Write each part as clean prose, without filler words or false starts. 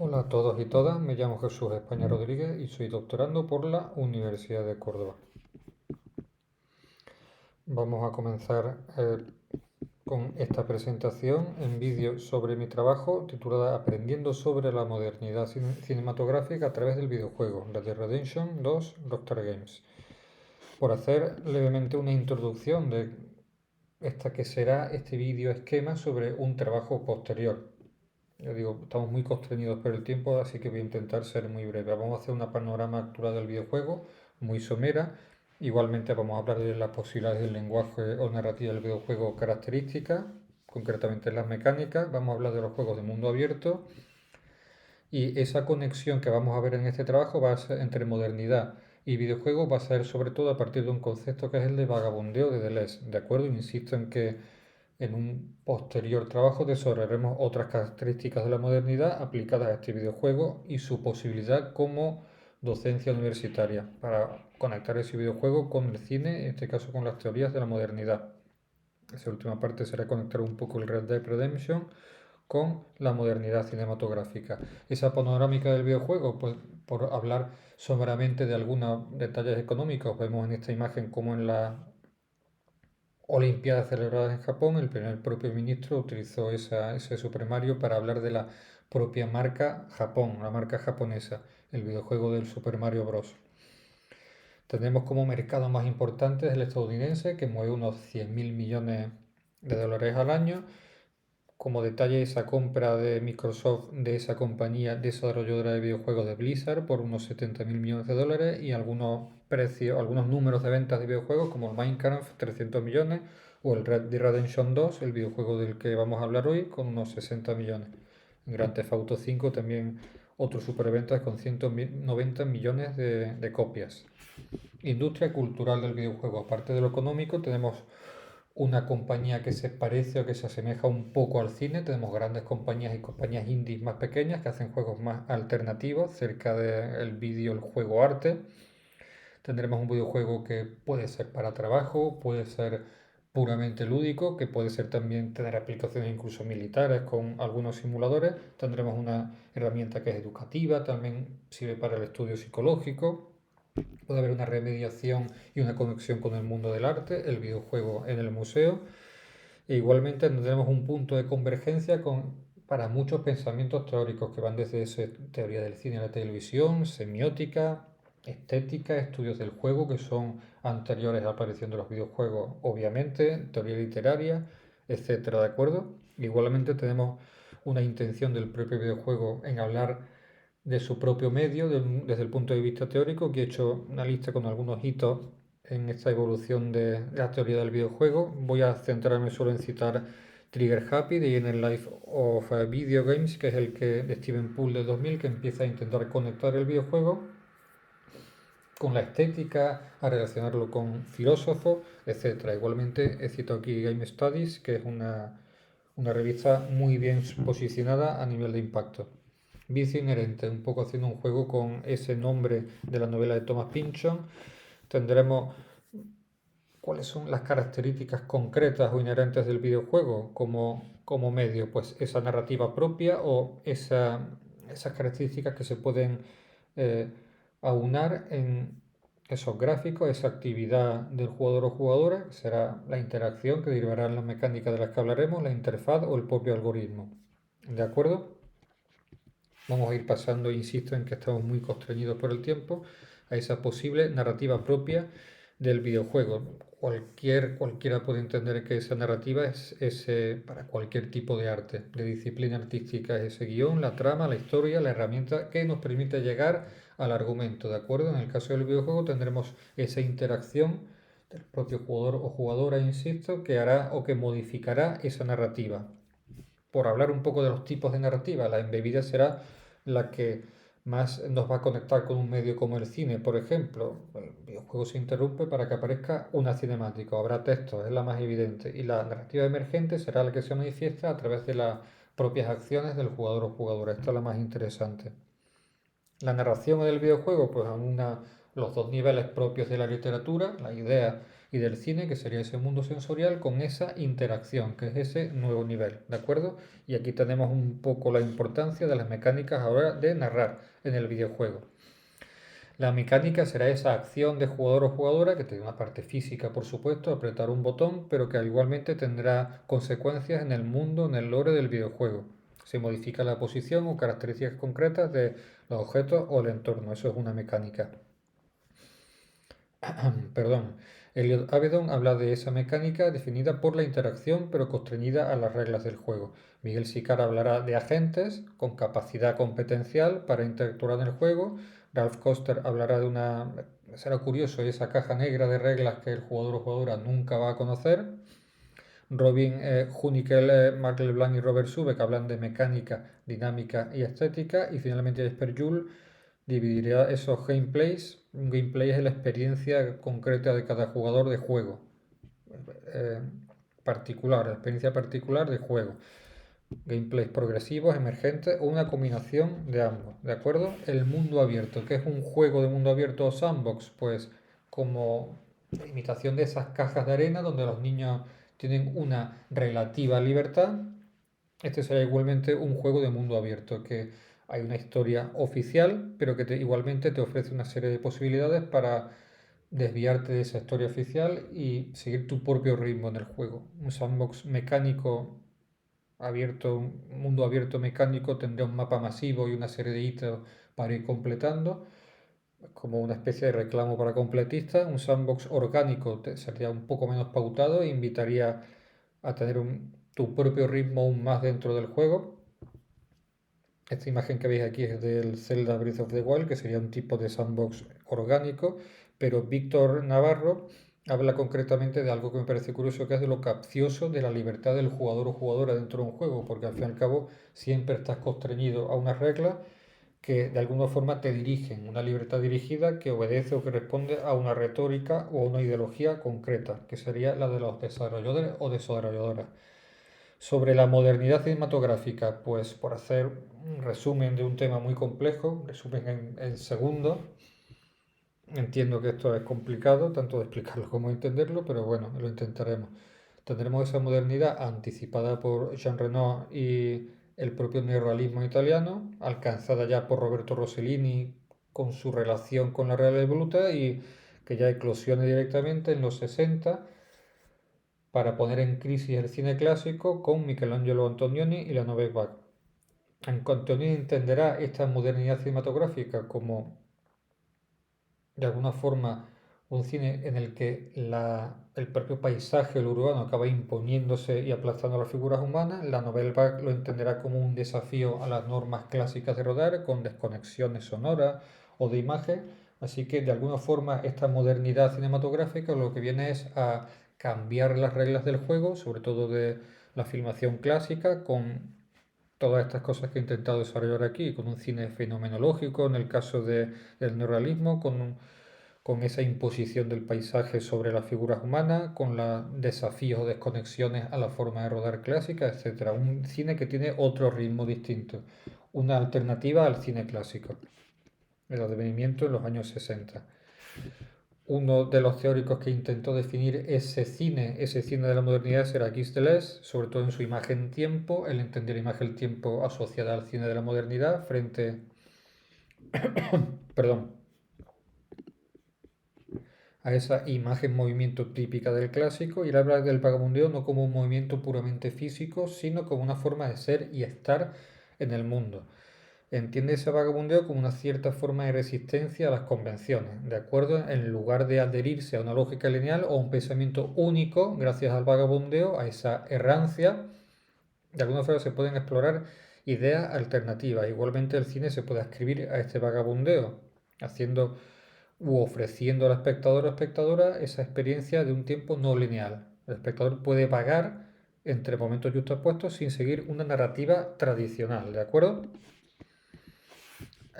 Hola a todos y todas, me llamo Jesús España Rodríguez y soy doctorando por la Universidad de Córdoba. Vamos a comenzar con esta presentación en vídeo sobre mi trabajo titulada Aprendiendo sobre la modernidad cinematográfica a través del videojuego Red Dead Redemption 2 Rockstar Games. Por hacer levemente una introducción de esta que será este vídeo esquema sobre un trabajo posterior. Ya digo, estamos muy constreñidos por el tiempo, así que voy a intentar ser muy breve. Vamos a hacer una panorama actual del videojuego, muy somera. Igualmente vamos a hablar de las posibilidades del lenguaje o narrativa del videojuego, características, concretamente las mecánicas. Vamos a hablar de los juegos de mundo abierto y esa conexión que vamos a ver en este trabajo va a ser entre modernidad y videojuego va a ser sobre todo a partir de un concepto que es el de vagabundeo de Deleuze, ¿de acuerdo? Insisto en que en un posterior trabajo desarrollaremos otras características de la modernidad aplicadas a este videojuego y su posibilidad como docencia universitaria para conectar ese videojuego con el cine, en este caso con las teorías de la modernidad. Esa última parte será conectar un poco el Red Dead Redemption con la modernidad cinematográfica. Esa panorámica del videojuego, pues por hablar someramente de algunos detalles económicos, vemos en esta imagen como en la Olimpiadas celebradas en Japón, el primer propio ministro utilizó ese supremario para hablar de la propia marca Japón, la marca japonesa, el videojuego del Super Mario Bros. Tenemos como mercado más importante el estadounidense, que mueve unos 100.000 millones de dólares al año. Como detalle, esa compra de Microsoft de esa compañía desarrolladora de videojuegos de Blizzard por unos 70.000 millones de dólares y algunos precios, algunos números de ventas de videojuegos como Minecraft 300 millones o el Red Dead Redemption 2, el videojuego del que vamos a hablar hoy, con unos 60 millones. Grand Theft Auto 5 también otro superventas con 190 millones de copias. Industria cultural del videojuego. Aparte de lo económico, tenemos una compañía que se parece o que se asemeja un poco al cine. Tenemos grandes compañías y compañías indies más pequeñas que hacen juegos más alternativos cerca del vídeo, el juego arte. Tendremos un videojuego que puede ser para trabajo, puede ser puramente lúdico, que puede ser también tener aplicaciones incluso militares con algunos simuladores. Tendremos una herramienta que es educativa, también sirve para el estudio psicológico. Puede haber una remediación y una conexión con el mundo del arte, el videojuego en el museo. E igualmente tendremos un punto de convergencia para muchos pensamientos teóricos que van desde teoría del cine a la televisión, semiótica, estética, estudios del juego que son anteriores a la aparición de los videojuegos, obviamente, teoría literaria, etcétera, ¿de acuerdo? Igualmente tenemos una intención del propio videojuego en hablar de su propio medio desde el punto de vista teórico, que he hecho una lista con algunos hitos en esta evolución de la teoría del videojuego. Voy a centrarme solo en citar Trigger Happy de In the Life of Video Games, que es el que de Steven Poole de 2000, que empieza a intentar conectar el videojuego con la estética, a relacionarlo con filósofos, etcétera. Igualmente he citado aquí Game Studies, que es una revista muy bien posicionada a nivel de impacto. Vicio inherente, un poco haciendo un juego con ese nombre de la novela de Thomas Pynchon. Tendremos cuáles son las características concretas o inherentes del videojuego como medio, pues esa narrativa propia o esas características que se pueden eh, aunar en esos gráficos, esa actividad del jugador o jugadora, que será la interacción que derivará en las mecánicas de las que hablaremos, la interfaz o el propio algoritmo. ¿De acuerdo? Vamos a ir pasando, insisto, en que estamos muy constreñidos por el tiempo, a esa posible narrativa propia del videojuego. Cualquiera puede entender que esa narrativa es para cualquier tipo de arte, de disciplina artística, es ese guión, la trama, la historia, la herramienta que nos permite llegar al argumento, ¿de acuerdo? En el caso del videojuego tendremos esa interacción del propio jugador o jugadora, insisto, que hará o que modificará esa narrativa. Por hablar un poco de los tipos de narrativa, la embebida será la que más nos va a conectar con un medio como el cine, por ejemplo. El videojuego se interrumpe para que aparezca una cinemática, habrá texto, es la más evidente. Y la narrativa emergente será la que se manifiesta a través de las propias acciones del jugador o jugadora. Esta es la más interesante. La narración del videojuego, pues los dos niveles propios de la literatura, la idea y del cine, que sería ese mundo sensorial, con esa interacción, que es ese nuevo nivel, ¿de acuerdo? Y aquí tenemos un poco la importancia de las mecánicas ahora de narrar en el videojuego. La mecánica será esa acción de jugador o jugadora que tiene una parte física, por supuesto, apretar un botón, pero que igualmente tendrá consecuencias en el mundo, en el lore del videojuego. Se modifica la posición o características concretas de los objetos o el entorno. Eso es una mecánica. Perdón. Elliot Avedon habla de esa mecánica definida por la interacción, pero constreñida a las reglas del juego. Miguel Sicar hablará de agentes con capacidad competencial para interactuar en el juego. Ralph Koster hablará de una... Será curioso, esa caja negra de reglas que el jugador o jugadora nunca va a conocer. Robin Hunikel, Mark LeBlanc y Robert Subeck hablan de mecánica, dinámica y estética. Y finalmente Jesper Juhl dividirá esos gameplays. Un gameplay es la experiencia concreta de cada jugador de juego. eh, Particular, la experiencia particular de juego. Gameplays progresivos, emergentes o una combinación de ambos, ¿de acuerdo? El mundo abierto, ¿qué es un juego de mundo abierto o sandbox? Pues como imitación de esas cajas de arena donde los niños tienen una relativa libertad. Este será igualmente un juego de mundo abierto, que hay una historia oficial, pero que igualmente te ofrece una serie de posibilidades para desviarte de esa historia oficial y seguir tu propio ritmo en el juego. Un sandbox mecánico abierto, un mundo abierto mecánico tendrá un mapa masivo y una serie de hitos para ir completando, como una especie de reclamo para completistas. Un sandbox orgánico sería un poco menos pautado e invitaría a tener tu propio ritmo aún más dentro del juego. Esta imagen que veis aquí es del Zelda Breath of the Wild, que sería un tipo de sandbox orgánico, pero Víctor Navarro habla concretamente de algo que me parece curioso, que es de lo capcioso de la libertad del jugador o jugadora dentro de un juego, porque al fin y al cabo siempre estás constreñido a unas reglas que de alguna forma te dirigen, una libertad dirigida que obedece o que responde a una retórica o a una ideología concreta, que sería la de los desarrolladores o desarrolladoras. Sobre la modernidad cinematográfica, pues por hacer un resumen de un tema muy complejo, resumen en segundos. Entiendo que esto es complicado, tanto de explicarlo como de entenderlo, pero bueno, lo intentaremos. Tendremos esa modernidad anticipada por Jean Renoir y el propio neorrealismo italiano, alcanzada ya por Roberto Rossellini con su relación con la Real Evoluta y que ya eclosione directamente en los 60 para poner en crisis el cine clásico con Michelangelo Antonioni y la Nouvelle Vague. Antonioni entenderá esta modernidad cinematográfica como de alguna forma un cine en el que el propio paisaje, el urbano, acaba imponiéndose y aplastando a las figuras humanas. La Nouvelle Vague lo entenderá como un desafío a las normas clásicas de rodar, con desconexiones sonoras o de imagen. Así que de alguna forma esta modernidad cinematográfica lo que viene es a cambiar las reglas del juego, sobre todo de la filmación clásica, con todas estas cosas que he intentado desarrollar aquí, con un cine fenomenológico, en el caso del neorrealismo, con esa imposición del paisaje sobre las figuras humanas, con los desafíos o desconexiones a la forma de rodar clásica, etcétera. Un cine que tiene otro ritmo distinto, una alternativa al cine clásico, el advenimiento en los años 60. Uno de los teóricos que intentó definir ese cine de la modernidad, era Gilles Deleuze, sobre todo en su imagen-tiempo. Él entendía la imagen-tiempo asociada al cine de la modernidad frente, perdón, a esa imagen-movimiento típica del clásico, y él habla del vagabundeo no como un movimiento puramente físico, sino como una forma de ser y estar en el mundo. Entiende ese vagabundeo como una cierta forma de resistencia a las convenciones, ¿de acuerdo? En lugar de adherirse a una lógica lineal o a un pensamiento único, gracias al vagabundeo, a esa errancia, de alguna forma se pueden explorar ideas alternativas. Igualmente el cine se puede escribir a este vagabundeo, haciendo u ofreciendo al espectador o espectadora esa experiencia de un tiempo no lineal. El espectador puede vagar entre momentos justapuestos sin seguir una narrativa tradicional, ¿de acuerdo?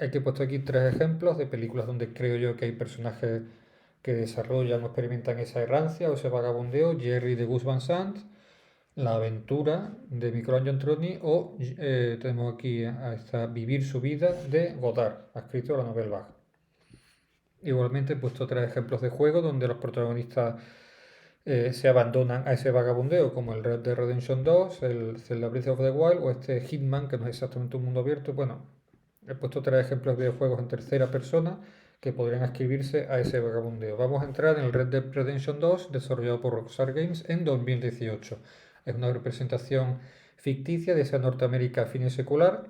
He puesto aquí tres ejemplos de películas donde creo yo que hay personajes que desarrollan o experimentan esa errancia o ese vagabundeo. Jerry de Gus Van Sant, La aventura de Michelangelo Antonioni o tenemos aquí a esta Vivir su vida de Godard, ha escrito la novela Vague. Igualmente he puesto tres ejemplos de juego donde los protagonistas se abandonan a ese vagabundeo, como el Red Dead Redemption 2, el Zelda Breath of the Wild o este Hitman, que no es exactamente un mundo abierto. Bueno, he puesto tres ejemplos de videojuegos en tercera persona que podrían ascribirse a ese vagabundeo. Vamos a entrar en el Red Dead Redemption 2, desarrollado por Rockstar Games en 2018. Es una representación ficticia de esa Norteamérica fin y secular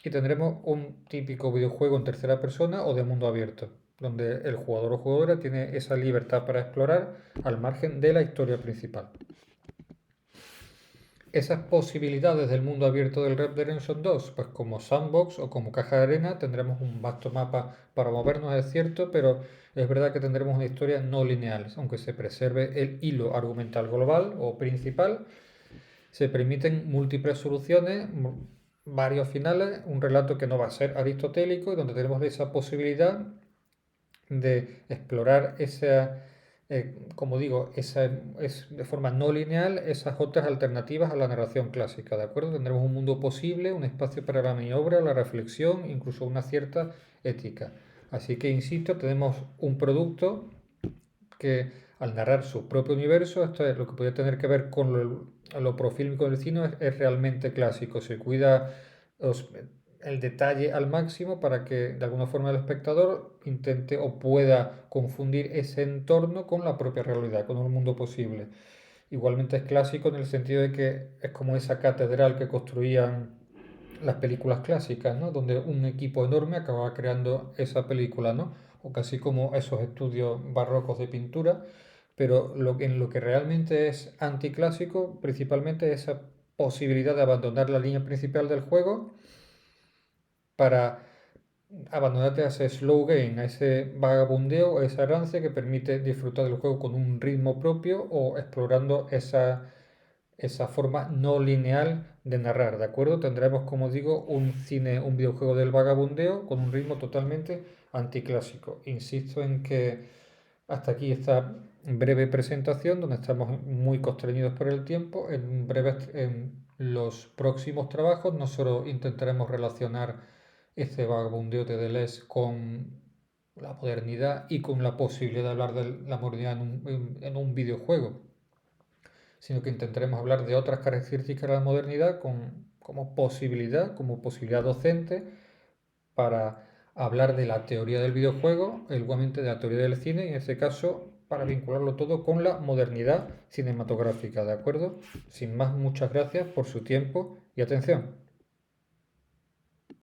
y tendremos un típico videojuego en tercera persona o de mundo abierto, donde el jugador o jugadora tiene esa libertad para explorar al margen de la historia principal. Esas posibilidades del mundo abierto del Red Dead Redemption 2, pues como sandbox o como caja de arena, tendremos un vasto mapa para movernos, es cierto, pero es verdad que tendremos una historia no lineal, aunque se preserve el hilo argumental global o principal, se permiten múltiples soluciones, varios finales, un relato que no va a ser aristotélico y donde tenemos esa posibilidad de explorar esa, como digo, esa, es de forma no lineal esas otras alternativas a la narración clásica, ¿de acuerdo? Tendremos un mundo posible, un espacio para la maniobra, la reflexión, incluso una cierta ética. Así que, insisto, tenemos un producto que al narrar su propio universo, esto es lo que puede tener que ver con lo profílmico del cine, es realmente clásico, se cuida los- el detalle al máximo para que de alguna forma el espectador intente o pueda confundir ese entorno con la propia realidad, con un mundo posible. Igualmente es clásico en el sentido de que es como esa catedral que construían las películas clásicas, ¿no? Donde un equipo enorme acababa creando esa película, ¿no? O casi como esos estudios barrocos de pintura, pero en lo que realmente es anticlásico, principalmente esa posibilidad de abandonar la línea principal del juego para abandonarte a ese slow game, a ese vagabundeo, a esa errancia que permite disfrutar del juego con un ritmo propio o explorando esa forma no lineal de narrar, ¿de acuerdo? Tendremos, como digo, un videojuego del vagabundeo con un ritmo totalmente anticlásico. Insisto en que hasta aquí esta breve presentación, donde estamos muy constreñidos por el tiempo. En los próximos trabajos no solo intentaremos relacionar este vagabundeo de Deleuze con la modernidad y con la posibilidad de hablar de la modernidad en un videojuego, sino que intentaremos hablar de otras características de la modernidad como posibilidad docente para hablar de la teoría del videojuego, igualmente de la teoría del cine, y en este caso para vincularlo todo con la modernidad cinematográfica, ¿de acuerdo? Sin más, muchas gracias por su tiempo y atención.